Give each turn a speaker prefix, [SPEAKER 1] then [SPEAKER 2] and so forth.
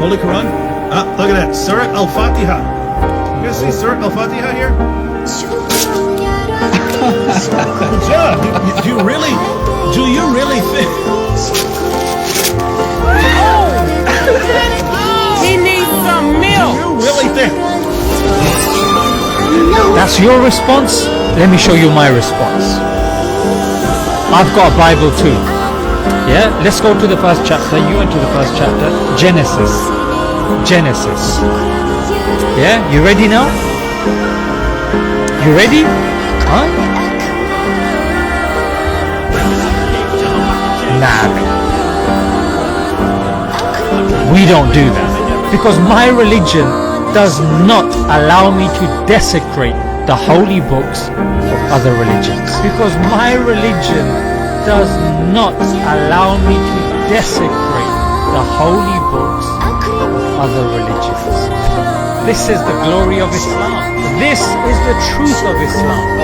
[SPEAKER 1] Holy Quran. Ah, look at that. Surah Al-Fatiha. You guys see Surah Al-Fatiha here? Yeah. Do you really think?
[SPEAKER 2] He needs some milk.
[SPEAKER 1] You really think?
[SPEAKER 3] That's your response? Let me show you my response. I've got a Bible too. Yeah, let's go to the first chapter. You went to the first chapter. Genesis. Yeah, you ready now? You ready? Huh? Nah. We don't do that. Because my religion does not allow me to desecrate the holy books of other religions. Because my religion does not allow me to desecrate the holy books of other religions. This is the glory of Islam. This is the truth of Islam.